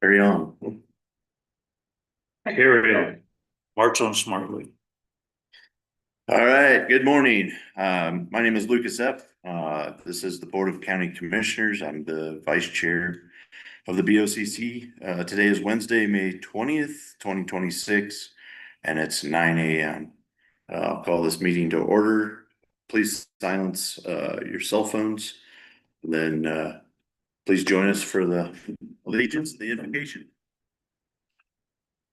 Carry on. Carry on. March on smartly. All right, good morning. My name is Lucas Epp. This is the Board of County Commissioners. I'm the Vice Chair of the BOCC. Today is Wednesday, May 20th, 2026, and it's 9 a.m. I'll call this meeting to order. Please silence your cell phones. And then please join us for the allegiance and the invocation.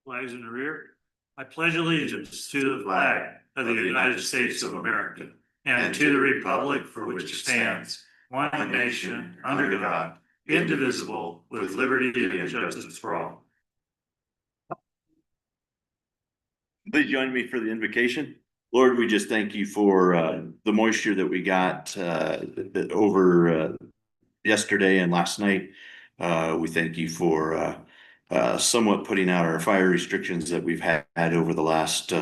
Flags in the rear. I pledge allegiance to the flag of the United States of America and to the republic for which it stands, one nation, under God, indivisible, with liberty and justice for all. Please join me for the invocation. Lord, we just thank you for the moisture that we got over yesterday and last night. We thank you for somewhat putting out our fire restrictions that we've had over the last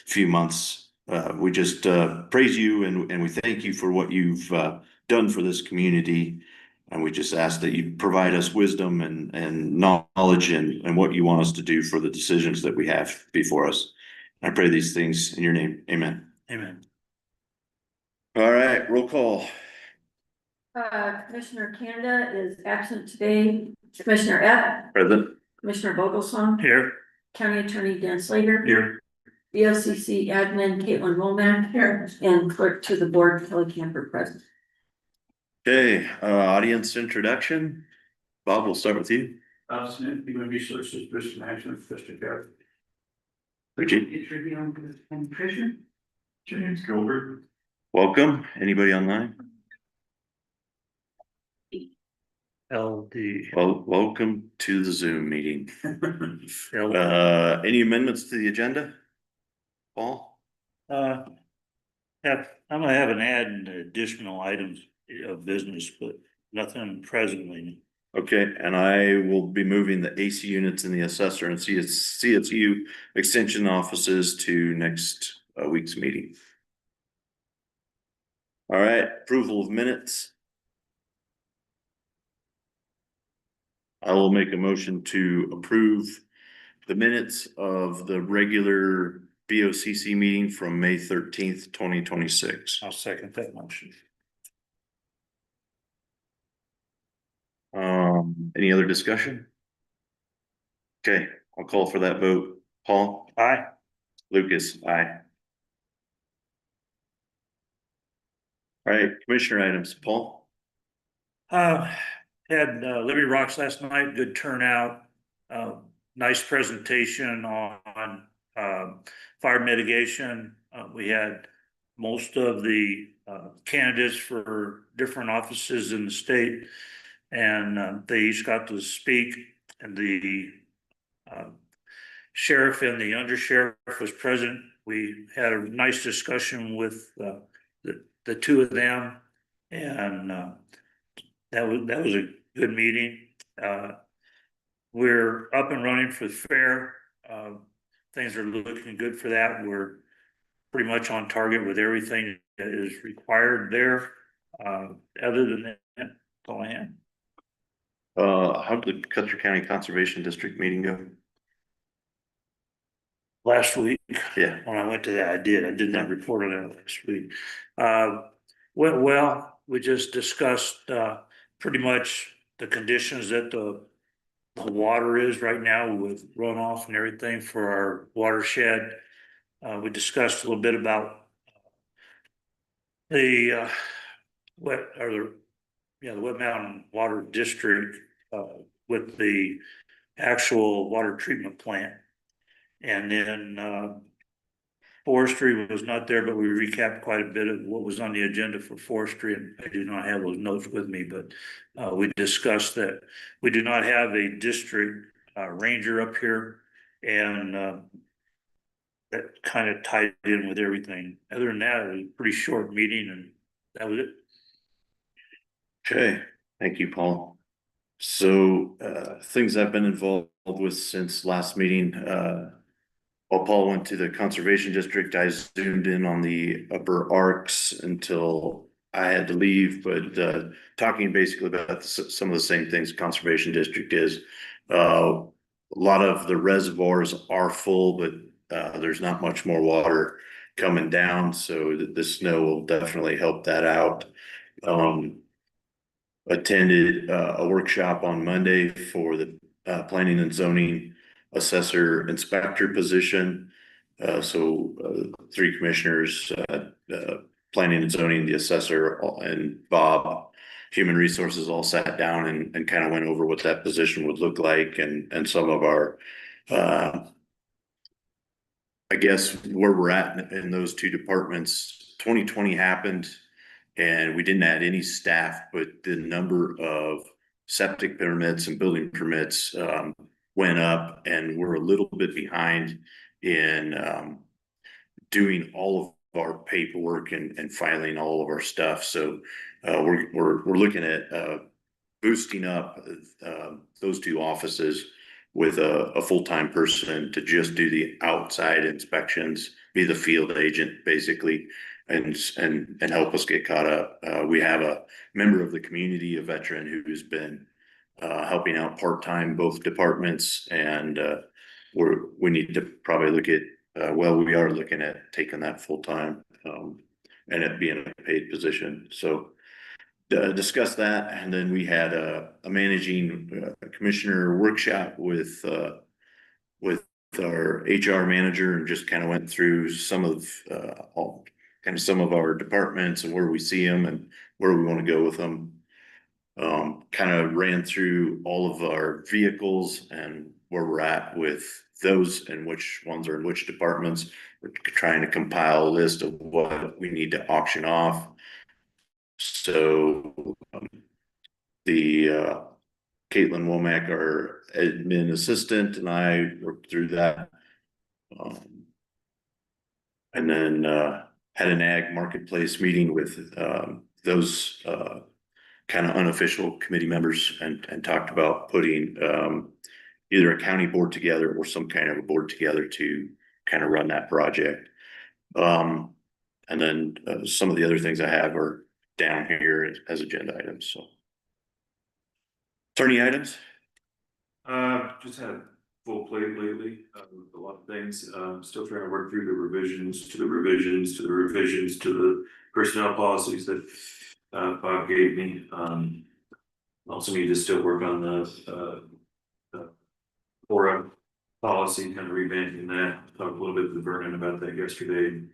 few months. We just praise you and we thank you for what you've done for this community. And we just ask that you provide us wisdom and knowledge and what you want us to do for the decisions that we have before us. I pray these things in your name. Amen. Amen. All right, roll call. Commissioner Canada is absent today. Commissioner Epp, Present. Commissioner Vogelsong, Here. County Attorney Dan Slager, Here. BOCC Admin Caitlin Womack, here, and Clerk to the Board Kelly Camper present. Okay, audience introduction. Bob, we'll start with you. Human Resources, Risk Management, Custer Care. Richie, Commissioner. James Gilbert. welcome. Anybody online? LD. Well, welcome to the Zoom meeting. Any amendments to the agenda? Paul? I'm gonna have an add in additional items of business, but nothing presently. Okay, and I will be moving the AC units in the assessor and CSU extension offices to next week's meeting. All right, approval of minutes. I will make a motion to approve the minutes of the regular BOCC meeting from May 13th, 2026. I'll second that motion. Any other discussion? Okay, I'll call for that vote. Paul? Aye. Lucas? Aye. All right, commissioner items. Paul? Had Liberty Rocks last night, good turnout. Nice presentation on fire mitigation. We had most of the candidates for different offices in the state, and they each got to speak. And the sheriff and the undersheriff was present. We had a nice discussion with the two of them, and that was a good meeting. We're up and running for the fair. Things are looking good for that. We're pretty much on target with everything that is required there. Other than that, that's all I had. How did the Custer County Conservation District meeting go? Last week, Yeah. when I went to that, I did not report on that last week. Well, we just discussed pretty much the conditions that the water is right now with runoff and everything for our watershed. We discussed a little bit about the the Wet Mountain Water District with the actual water treatment plant. And then forestry was not there, but we recapped quite a bit of what was on the agenda for forestry, and I do not have those notes with me, but we discussed that we do not have a district ranger up here, and that kind of tied in with everything. Other than that, it was a pretty short meeting, and that was it. Okay, thank you, Paul. So things I've been involved with since last meeting. While Paul went to the conservation district, I zoomed in on the upper arcs until I had to leave, but talking basically about some of the same things conservation district is. A lot of the reservoirs are full, but there's not much more water coming down, so the snow will definitely help that out. Attended a workshop on Monday for the planning and zoning assessor inspector position. Three commissioners, planning and zoning, the assessor, and Bob, human resources, all sat down and kind of went over what that position would look like and some of our, I guess, where we're at in those two departments. 2020 happened and we didn't add any staff, but the number of septic permits and building permits went up, and we're a little bit behind in doing all of our paperwork and filing all of our stuff. So we're looking at boosting up those two offices with a full-time person to just do the outside inspections, be the field agent basically, and help us get caught up. We have a member of the community, a veteran, who's been helping out part-time both departments, and we need to probably look at we are looking at taking that full-time and it being a paid position. So discuss that, and then we had a managing commissioner workshop with our HR manager, and just kind of went through some of some of our departments and where we see them and where we want to go with them. Kind of ran through all of our vehicles and where we're at with those and which ones are in which departments. We're trying to compile a list of what we need to auction off. So the Caitlin Womack, our admin assistant, and I worked through that. And then had an ag marketplace meeting with those kind of unofficial committee members, and talked about putting either a county board together or some kind of a board together to kind of run that project. And then some of the other things I have are down here as agenda items. So attorney items. Just had a full plate lately, with a lot of things. Still trying to work through the revisions to the revisions to the revisions to the personnel policies that Bob gave me. Also need to still work on the Fora policy, kind of revamping that. Talked a little bit with Vernon about that yesterday.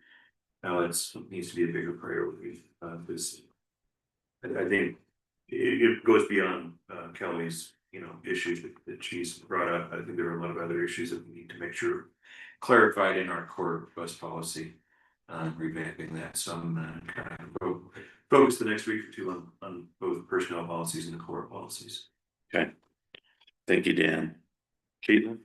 Now it needs to be a bigger priority, because I think it goes beyond Kelly's, issues that she's brought up. I think there are a lot of other issues that we need to make sure clarified in our core bus policy, revamping that. So I'm kind of focus the next week or two on both personnel policies and the core policies. Okay. Thank you, Dan. Caitlin?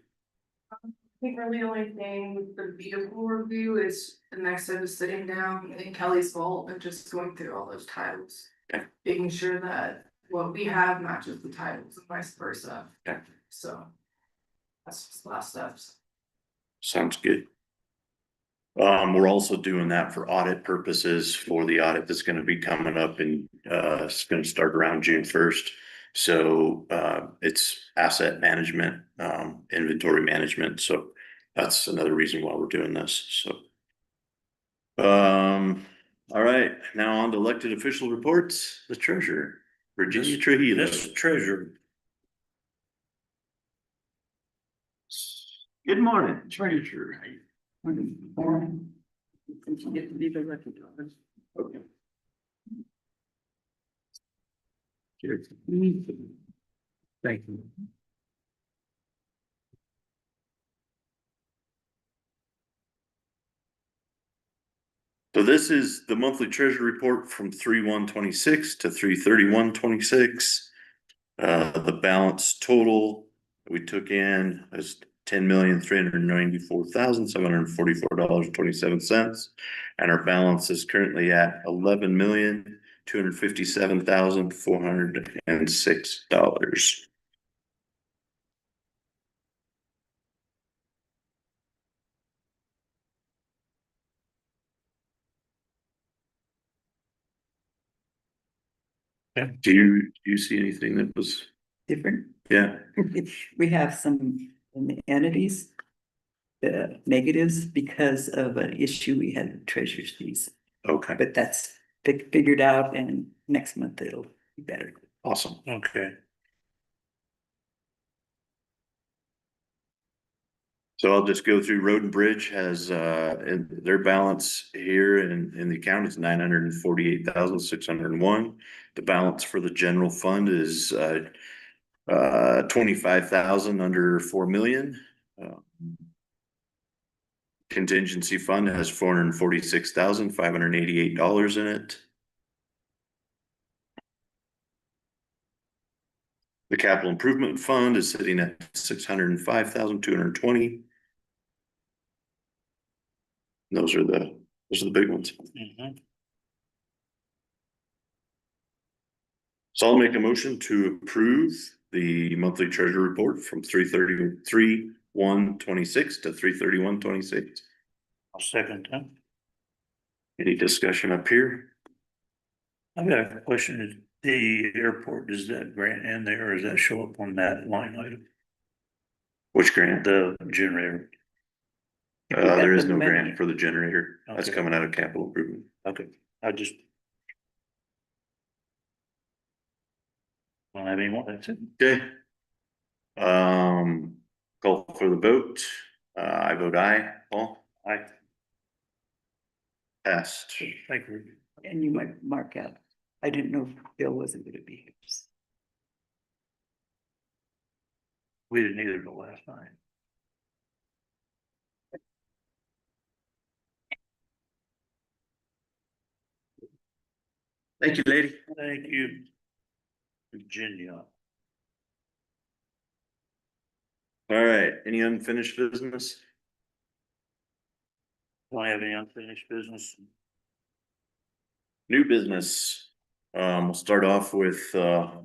I think really the only thing with the vehicle review is the next step is sitting down in Kelly's vault and just going through all those titles. Okay. Making sure that what we have matches the titles and vice versa. Okay. So that's just the last steps. Sounds good. We're also doing that for audit purposes for the audit that's going to be coming up, and it's going to start around June 1st. So it's asset management, inventory management. So that's another reason why we're doing this. So all right, now on to elected official reports. The treasurer, Virginia Trujillo. This treasurer. Good morning, treasurer. Since you get to be the recognized. Okay. Thank you. So this is the monthly treasury report from 3/1/26 to 3/31/26. The balance total we took in is $10,394,744.27, and our balance is currently at $11,257,406. Do you see anything that was different? Yeah, We have some in the entities, the negatives because of an issue we had with treasurer's fees, okay, but that's figured out and next month it'll be better. awesome. Okay. So I'll just go through Road and Bridge has, and their balance here in the account is 948,601. The balance for the general fund is, 25,000 under 4 million. Uh, Contingency fund has $446,588 in it. The capital improvement fund is sitting at 605,220. Those are the big ones. Mhm. So I'll make a motion to approve the monthly treasury report from 3/31/26 to 3/31/26. I'll second that. Any discussion up here? I've got a question. Is the airport, does that grant in there or does that show up on that line item? Which grant? The generator. There is no grant for the generator. That's Okay. coming out of capital improvement. Okay, I just. Don't have any more, that's it. Okay. Call for the vote. I vote aye. Paul? I, Passed. thank you. And you might mark out, I didn't know if Bill wasn't gonna be here. We didn't either the last night. Thank you, lady. Thank you. Virginia. All right, any unfinished business? Don't have any unfinished business. New business. We'll start off with, it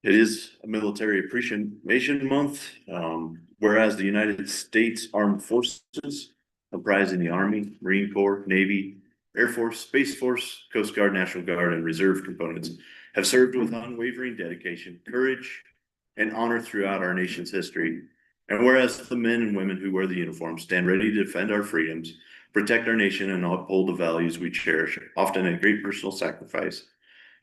is a military appreciation month. Whereas the United States Armed Forces, comprising the Army, Marine Corps, Navy, Air Force, Space Force, Coast Guard, National Guard, and Reserve components, have served with unwavering dedication, courage, and honor throughout our nation's history. And whereas the men and women who wear the uniform stand ready to defend our freedoms, protect our nation, and uphold the values we cherish, often at great personal sacrifice.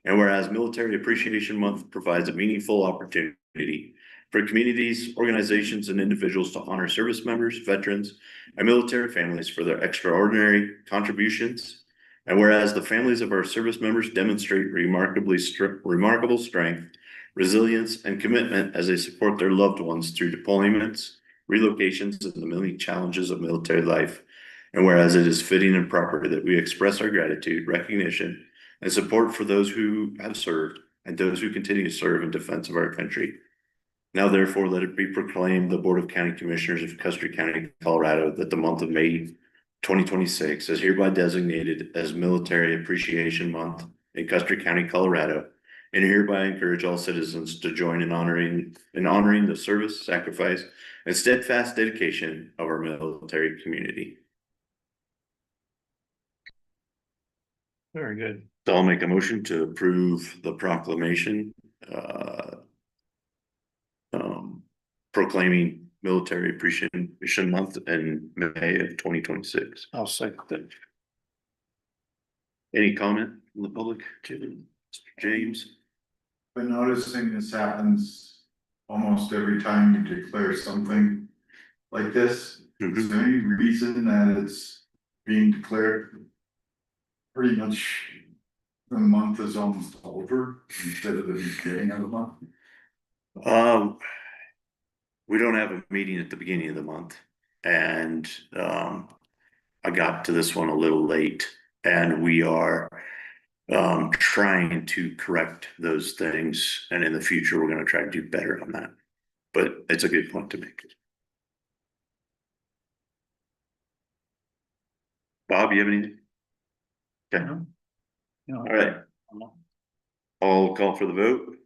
And whereas Military Appreciation Month provides a meaningful opportunity for communities, organizations, and individuals to honor service members, veterans, and military families for their extraordinary contributions. And whereas the families of our service members demonstrate remarkable strength, resilience, and commitment as they support their loved ones through deployments, relocations, and the many challenges of military life. And whereas it is fitting and proper that we express our gratitude, recognition, and support for those who have served and those who continue to serve in defense of our country. Now therefore, let it be proclaimed the Board of County Commissioners of Custer County, Colorado, that the month of May 2026 is hereby designated as Military Appreciation Month in Custer County, Colorado, and hereby encourage all citizens to join in honoring the service, sacrifice, and steadfast dedication of our military community. Very good. So I'll make a motion to approve the proclamation, proclaiming Military Appreciation Month in May of 2026. I'll second that. Any comment from the public to Mr. James? Been noticing this happens almost every time you declare something like this. Is there any reason that it's being declared? Pretty much the month is almost over instead of the beginning of the month. We don't have a meeting at the beginning of the month, and I got to this one a little late, and we are trying to correct those things, and in the future, we're gonna try to do better on that. But it's a good point to make. Bob, you have anything? Okay, No. all right, I'll call for the vote.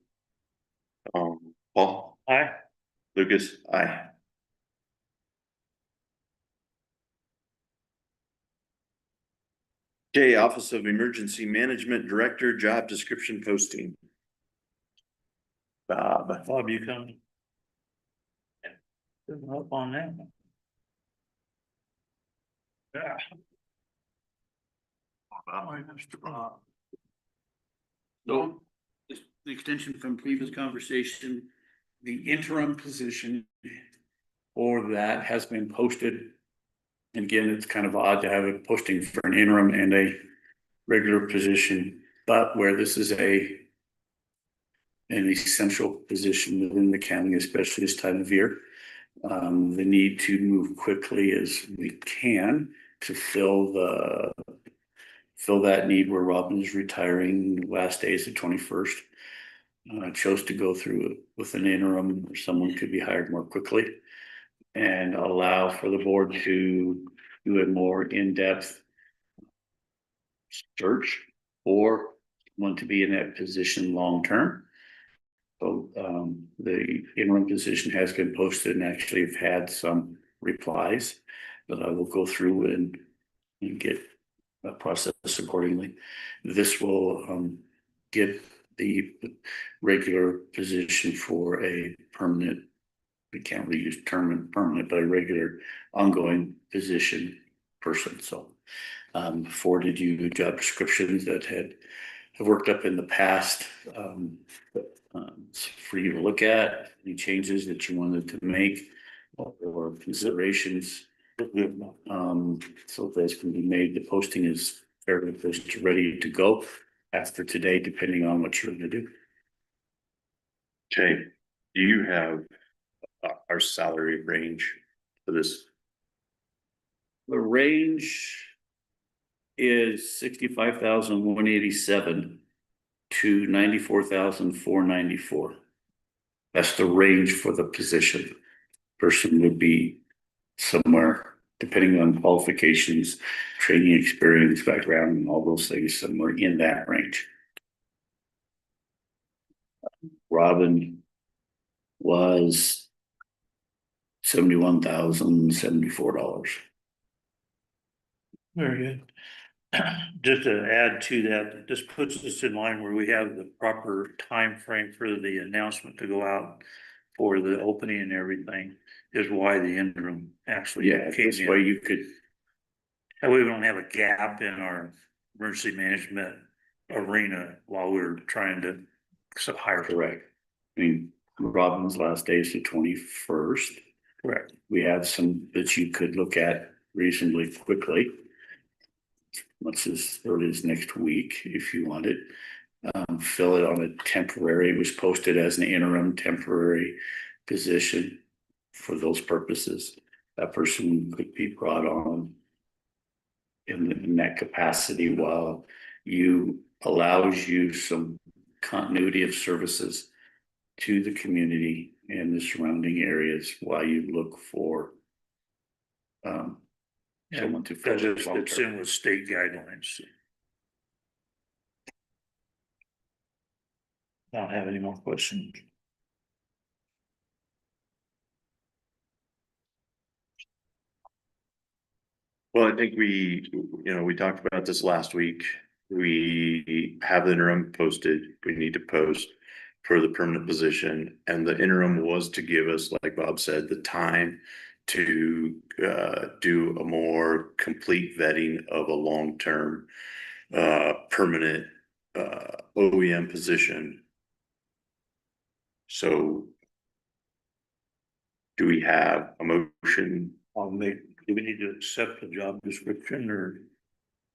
Paul? Aye. Lucas? Aye. Okay, Office of Emergency Management Director, job description posting. Bob. Bob, you coming? Up on that. Yeah. So, the extension from previous conversation, the interim position for that has been posted. And again, it's kind of odd to have a posting for an interim and a regular position, but where this is an essential position within the county, especially this time of year. The need to move quickly as we can to fill that need where Robin is retiring. Last day is the 21st. I chose to go through it with an interim where someone could be hired more quickly and allow for the board to do a more in-depth search or want to be in that position long-term. So the interim position has been posted and actually have had some replies, but I will go through and get a process accordingly. This will get the regular position for a permanent, we can't really use term permanent, but a regular ongoing position person. So forwarded you job descriptions that have worked up in the past for you to look at, any changes that you wanted to make or considerations. So those can be made. The posting is fairly close to ready to go after today, depending on what you're gonna do. Okay, do you have our salary range for this? The range is 65,187 to 94,494. That's the range for the position. Person would be somewhere, depending on qualifications, training experience, background, and all those things, somewhere in that range. Robin was $71,074. Very good. Just to add to that, this puts us in line where we have the proper time frame for the announcement to go out for the opening and everything, is why the interim actually Yeah, came this way in. you could, That way we don't have a gap in our emergency management arena while we're trying to hire. correct. I mean, Robin's last day is the 21st. Correct. We have some that you could look at reasonably quickly. Much as early as next week, if you want it. Fill it on a temporary, it was posted as an interim temporary position for those purposes. That person could be brought on in that capacity while allows you some continuity of services to the community and the surrounding areas while you look for someone to fill Because it it's long-term. in with state guidelines. I don't have any more questions. Well, I think we talked about this last week. We have the interim posted. We need to post for the permanent position. And the interim was to give us, like Bob said, the time to do a more complete vetting of a long-term permanent OEM position. So do we have a motion? Do we need to accept the job description or?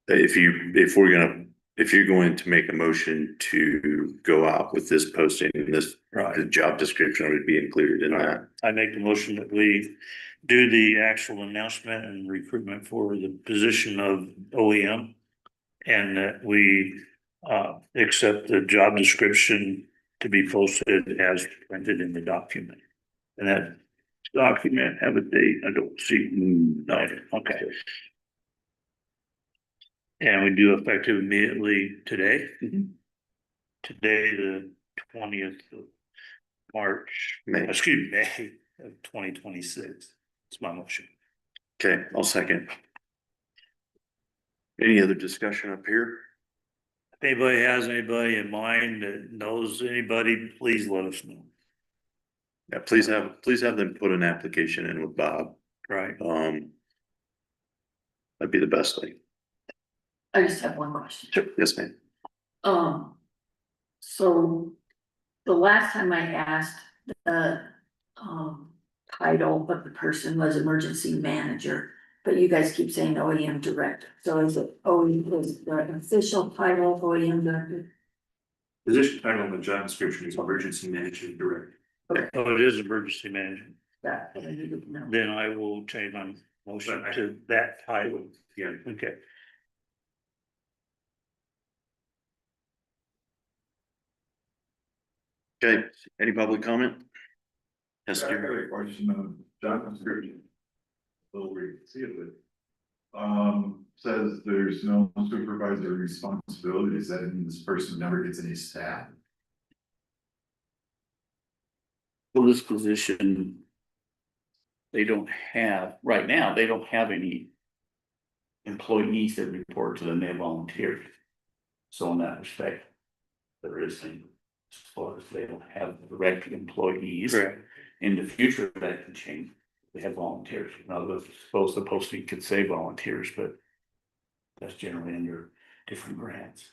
If you're going to make a motion to go out with this posting, the job description would be included in that. I make the motion that we do the actual announcement and recruitment for the position of OEM. And that we accept the job description to be posted as printed in the document. And that document have a date, I don't see, no, okay. And we do effective immediately today. Today, the 20th of March, May. excuse me, May of 2026. It's my motion. Okay, I'll second. Any other discussion up here? If anybody has anybody in mind that knows anybody, please let us know. Yeah, please have them put an application in with Bob. Right. That'd be the best thing. I just have one question. Sure. Yes, ma'am. So the last time I asked, the, title of the person was emergency manager, but you guys keep saying OEM director. So is it is the official title OEM director? Position title in the job description is emergency management director. Oh, it is emergency management. That I needed to know. Then I will change my motion to that title. Yeah. Okay. Okay, any public comment? Yes, I got sir. a question of job description. A little weird to see it, but. Says there's no supervisory responsibility. Does that mean this person never gets any staff? For this position, they don't have, right now, they don't have any employees that report to them, they volunteer. So in that respect, there is a, as far as they don't have direct employees. Correct. In the future, that can change. They have volunteers. Now, I suppose the posting could say volunteers, but that's generally under different grants.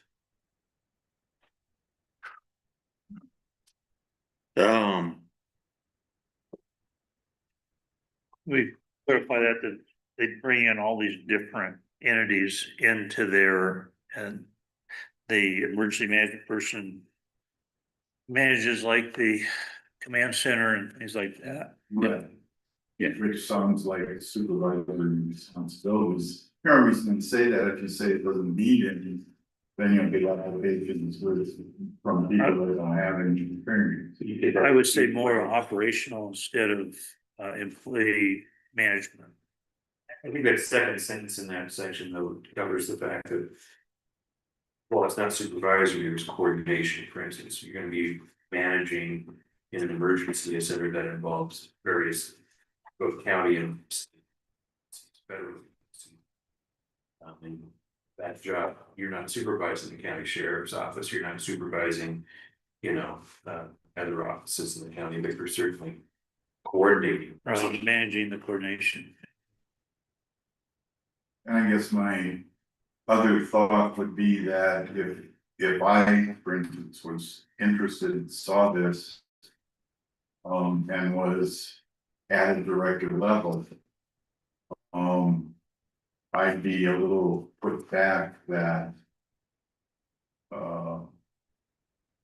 We clarify that they bring in all these different entities into their, and the emergency management person manages like the command center and things like that. Right. Yeah. Which sounds like supervisory responsibilities. The only reason to say that if you say it doesn't need any, then you'll get applications with from people that don't have any experience. I would say more operational instead of employee management. I think that second sentence in that section though covers the fact that. Well, it's not supervisory, it's coordination, for instance, you're gonna be managing in an emergency, a center that involves various. Both county and. Federal. And that job, you're not supervising the county sheriff's office, you're not supervising, other offices in the county, but you're certainly. Coordinating. Right, managing the coordination. And I guess my other thought would be that if I, for instance, was interested and saw this. And was at a director level. I'd be a little put back that.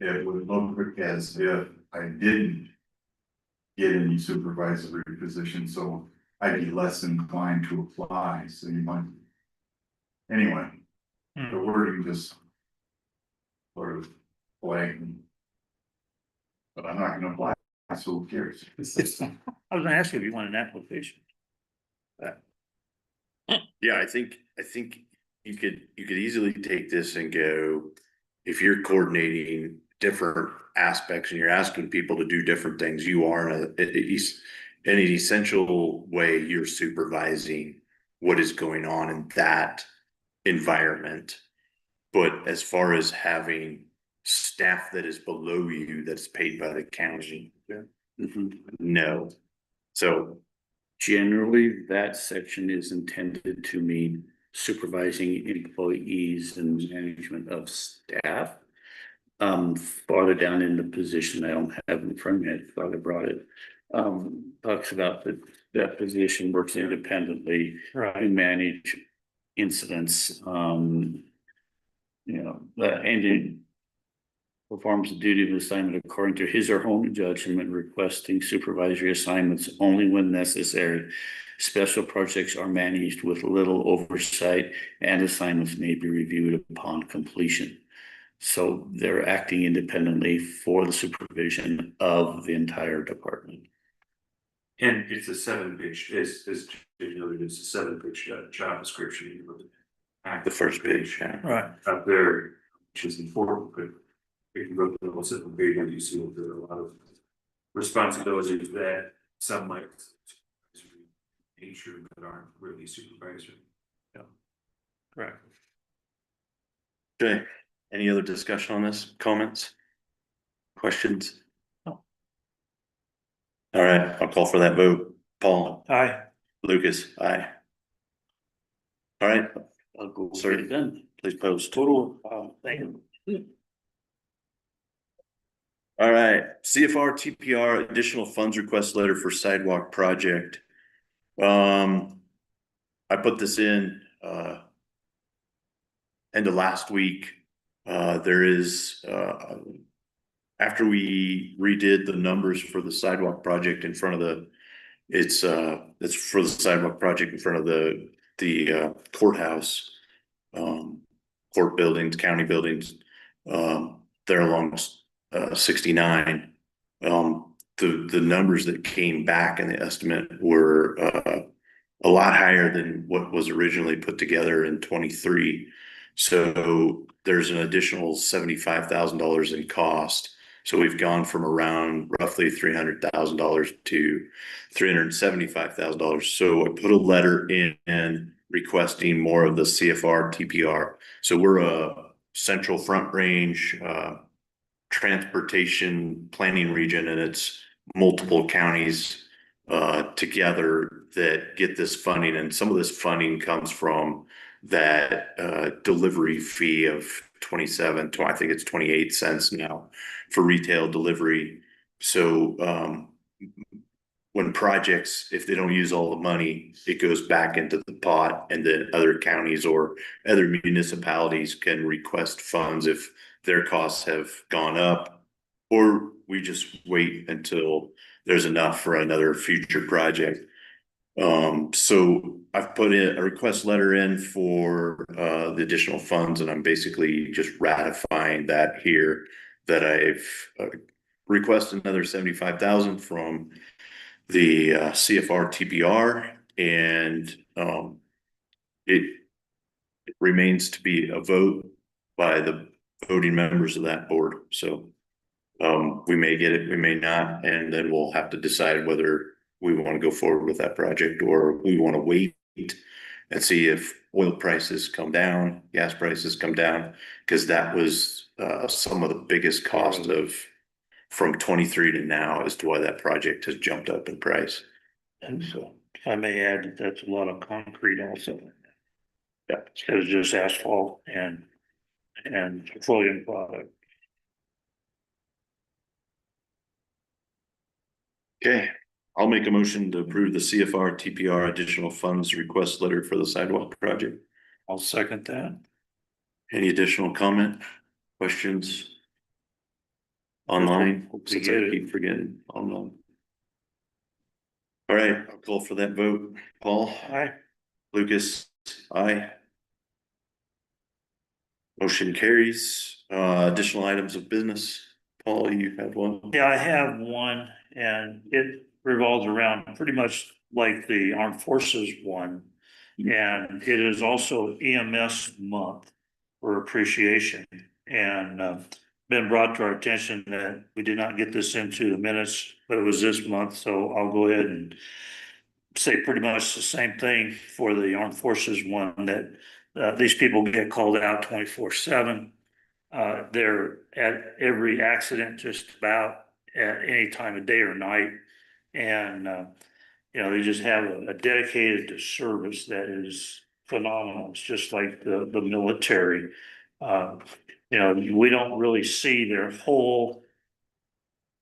It would look as if I didn't. Get any supervisory position, so I'd be less inclined to apply, so you might. Anyway, the wording just. Sort of blank. But I'm not gonna apply, so who cares? I was gonna ask you if you want an application. Yeah, I think you could easily take this and go, if you're coordinating different aspects and you're asking people to do different things, you are in an essential way, you're supervising what is going on in that environment. But as far as having staff that is below you, that's paid by the county, no. So Generally, that section is intended to mean supervising employees and management of staff. Farther down in the position, I don't have in front of me, I thought I brought it. Talks about that position works independently and manage incidents, and it performs the duty of assignment according to his or her own judgment, requesting supervisory assignments only when necessary. Special projects are managed with little oversight and assignments may be reviewed upon completion. So they're acting independently for the supervision of the entire department. And it's a 7-page, as you noted, it's a 7-page job description. the first page, yeah. Right. Up there, which is important, but if you go to the 7-page, you see that there are a lot of responsibilities that some might. Nature that aren't really supervisory. Correct. Okay, Any other discussion on this? Comments? Questions? No. All right, I'll call for that vote. Paul, Aye. Lucas, aye. All right, I'll go Sir. get it done. please post. Total, thank you. All right, CFR TPR additional funds request letter for sidewalk project. I put this in, end of last week. There is, after we redid the numbers for the sidewalk project in front of the, it's for the sidewalk project in front of the courthouse. Court buildings, county buildings, there along 69. The numbers that came back in the estimate were a lot higher than what was originally put together in 23. So there's an additional $75,000 in cost. So we've gone from around roughly $300,000 to $375,000. So I put a letter in requesting more of the CFR TPR. So we're a central front range transportation planning region, and it's multiple counties together that get this funding. And some of this funding comes from that delivery fee of 27, I think it's 28 cents now for retail delivery. So when projects, if they don't use all the money, it goes back into the pot, and then other counties or other municipalities can request funds if their costs have gone up, or we just wait until there's enough for another future project. So I've put in a request letter in for the additional funds, and I'm basically just ratifying that here, that I've requested another 75,000 from the CFR TPR, and it remains to be a vote by the voting members of that board. So we may get it, we may not, and then we'll have to decide whether we want to go forward with that project or we want to wait and see if oil prices come down, gas prices come down, because that was some of the biggest cost of from 23 to now as to why that project has jumped up in price. And so, if I may add, that that's a lot of concrete also. Yeah. Instead of just asphalt and petroleum product. Okay, I'll make a motion to approve the CFR TPR additional funds request letter for the sidewalk project. I'll second that. Any additional comment, questions? Online, Hope we since get I it. keep forgetting online. All right, I'll call for that vote. Paul, Aye. Lucas, aye. Motion carries. Additional items of business. Paul, you have one? Yeah, I have one, and it revolves around pretty much like the Armed Forces one. And it is also EMS month for appreciation. And been brought to our attention that we did not get this into the minutes, but it was this month, so I'll go ahead and say pretty much the same thing for the Armed Forces one, that these people get called out 24/7. They're at every accident just about at any time of day or night. And, they just have a dedicated to service that is phenomenal. It's just like the military. We don't really see their whole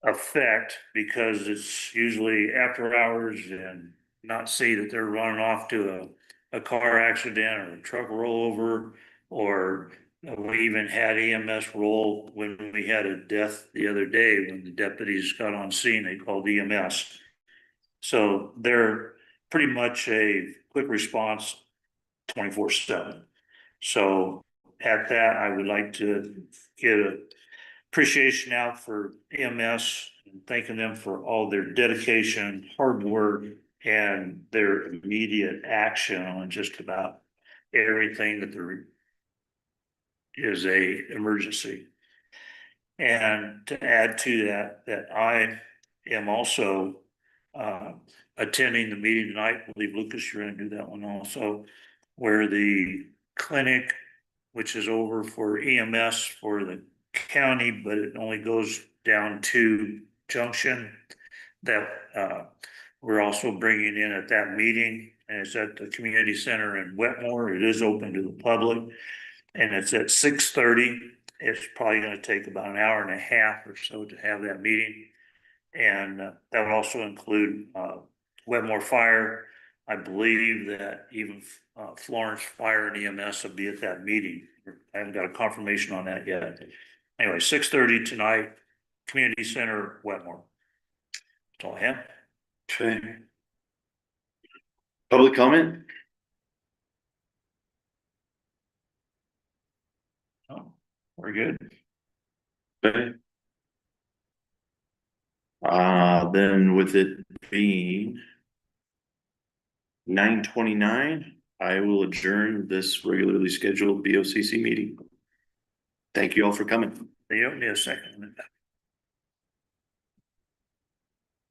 effect because it's usually after hours, and not see that they're running off to a car accident or a truck rollover, or we even had EMS roll when we had a death the other day when the deputies got on scene, they called EMS. So they're pretty much a quick response 24/7. So at that, I would like to get a appreciation out for EMS and thanking them for all their dedication, hard work, and their immediate action on just about everything that there is a emergency. And to add to that I am also attending the meeting tonight. I believe, Lucas, you're gonna do that one also, where the clinic which is over for EMS for the county, but it only goes down to Junction. That, we're also bringing in at that meeting, and it's at the community center in Wetmore. It is open to the public. And it's at 6:30. It's probably gonna take about an hour and a half or so to have that meeting. And that would also include Wetmore Fire. I believe that even Florence Fire and EMS will be at that meeting. I haven't got a confirmation on that yet. Anyway, 6:30 tonight, Community Center, Wetmore. That's all I have. Okay. Public comment? Oh, we're good. Okay. Then with it being 9:29, I will adjourn this regularly scheduled BOCC meeting. Thank you all for coming. You owe me a second.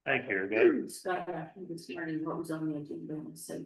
Thank you, everybody. Scott asked me this morning what was on the agenda and I said,